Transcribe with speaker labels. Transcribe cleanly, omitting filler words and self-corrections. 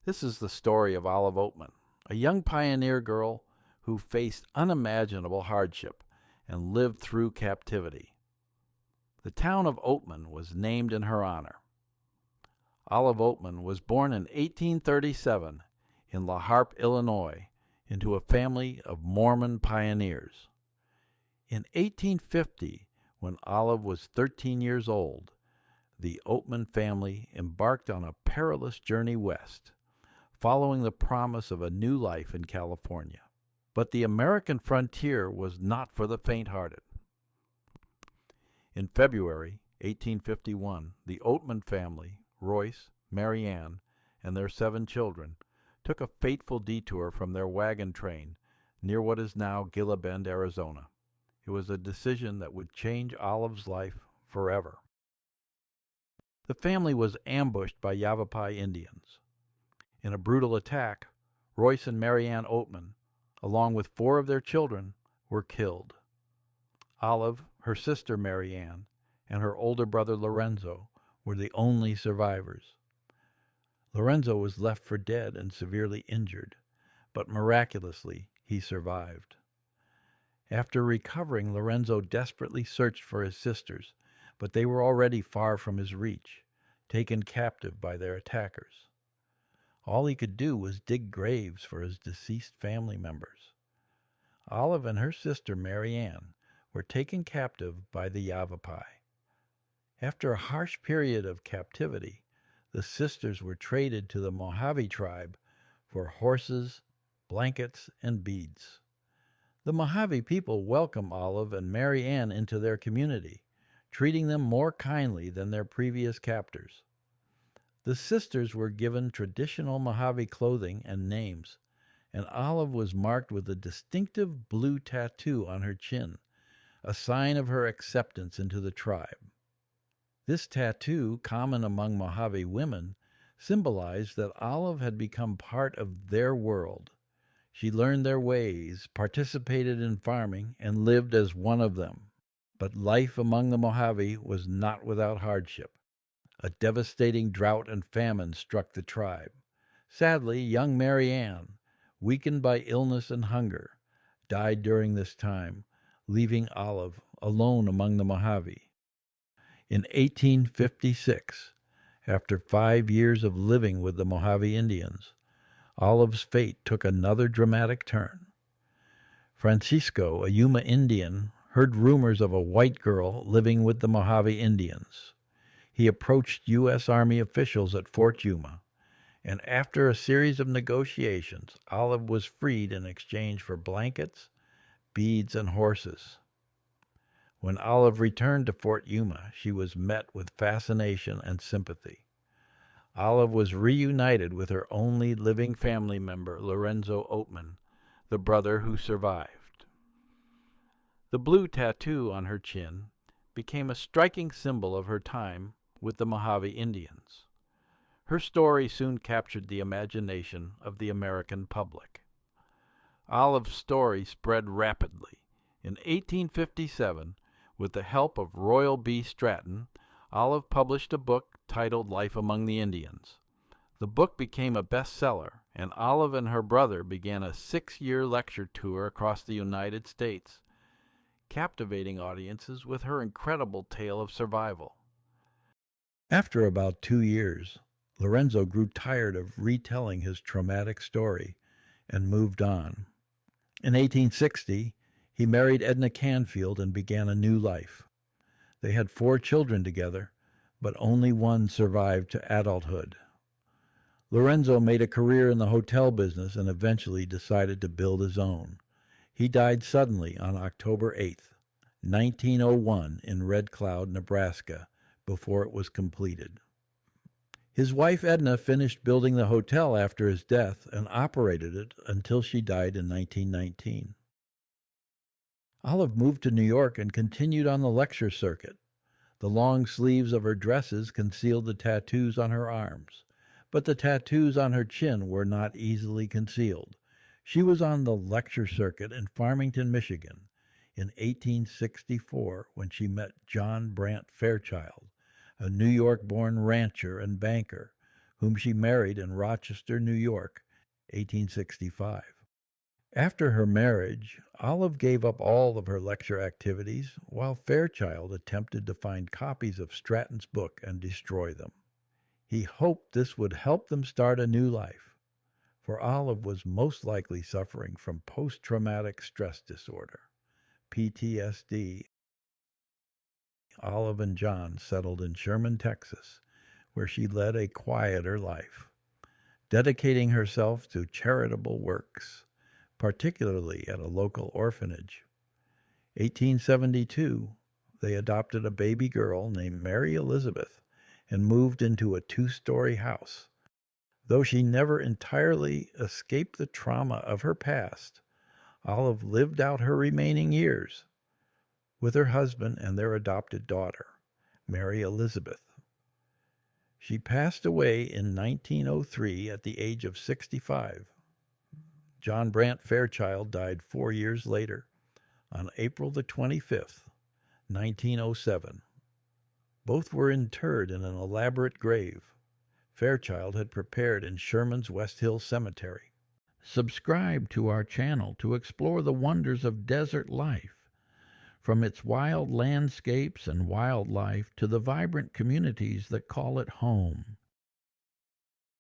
Speaker 1: This is the story of Olive Oatman, a young pioneer girl who faced unimaginable hardship and lived through captivity. The town of Oatman was named in her honor. Olive Oatman was born in 1837 in La Harpe, Illinois, into a family of Mormon pioneers. In 1850, when Olive was 13 years old, the Oatman family embarked on a perilous journey west, following the promise of a new life in California. But the American frontier was not for the faint-hearted. In February 1851, the Oatman family, Royce, Mary Ann, and their 7 children, took a fateful detour from their wagon train near what is now Gila Bend, Arizona. It was a decision that would change Olive's life forever. The family was ambushed by Yavapai Indians. In a brutal attack, Royce and Mary Ann Oatman, along with 4 of their children, were killed. Olive, her sister Mary Ann, and her older brother Lorenzo were the only survivors. Lorenzo was left for dead and severely injured, but miraculously he survived. After recovering, Lorenzo desperately searched for his sisters, but they were already far from his reach, taken captive by their attackers. All he could do was dig graves for his deceased family members. Olive and her sister Mary Ann were taken captive by the Yavapai. After a harsh period of captivity, the sisters were traded to the Mohave tribe for horses, blankets, and beads. The Mohave people welcomed Olive and Mary Ann into their community, treating them more kindly than their previous captors. The sisters were given traditional Mohave clothing and names, and Olive was marked with a distinctive blue tattoo on her chin, a sign of her acceptance into the tribe. This tattoo, common among Mohave women, symbolized that Olive had become part of their world. She learned their ways, participated in farming, and lived as one of them. But life among the Mohave was not without hardship. A devastating drought and famine struck the tribe. Sadly, young Mary Ann, weakened by illness and hunger, died during this time, leaving Olive alone among the Mohave. In 1856, after 5 years of living with the Mohave Indians, Olive's fate took another dramatic turn. Francisco, a Yuma Indian, heard rumors of a white girl living with the Mohave Indians. He approached U.S. Army officials at Fort Yuma, and after a series of negotiations, Olive was freed in exchange for blankets, beads, and horses. When Olive returned to Fort Yuma, she was met with fascination and sympathy. Olive was reunited with her only living family member, Lorenzo Oatman, the brother who survived. The blue tattoo on her chin became a striking symbol of her time with the Mohave Indians. Her story soon captured the imagination of the American public. Olive's story spread rapidly. In 1857, with the help of Royal B. Stratton, Olive published a book titled Life Among the Indians. The book became a bestseller, and Olive and her brother began a 6-year lecture tour across the United States, captivating audiences with her incredible tale of survival. After about 2 years, Lorenzo grew tired of retelling his traumatic story and moved on. In 1860, he married Edna Canfield and began a new life. They had 4 children together, but only one survived to adulthood. Lorenzo made a career in the hotel business and eventually decided to build his own. He died suddenly on October 8th, 1901, in Red Cloud, Nebraska, before it was completed. His wife Edna finished building the hotel after his death and operated it until she died in 1919. Olive moved to New York and continued on the lecture circuit. The long sleeves of her dresses concealed the tattoos on her arms, but the tattoos on her chin were not easily concealed. She was on the lecture circuit in Farmington, Michigan, in 1864 when she met John Brant Fairchild, a New York-born rancher and banker whom she married in Rochester, New York, 1865. After her marriage, Olive gave up all of her lecture activities while Fairchild attempted to find copies of Stratton's book and destroy them. He hoped this would help them start a new life, for Olive was most likely suffering from post-traumatic stress disorder, PTSD. Olive and John settled in Sherman, Texas, where she led a quieter life, dedicating herself to charitable works, particularly at a local orphanage. 1872, they adopted a baby girl named Mary Elizabeth and moved into a 2-story house. Though she never entirely escaped the trauma of her past, Olive lived out her remaining years with her husband and their adopted daughter, Mary Elizabeth. She passed away in 1903 at the age of 65. John Brant Fairchild died 4 years later, on April the 25th, 1907. Both were interred in an elaborate grave Fairchild had prepared in Sherman's West Hill Cemetery. Subscribe to our channel to explore the wonders of desert life, from its wild landscapes and wildlife to the vibrant communities that call it home.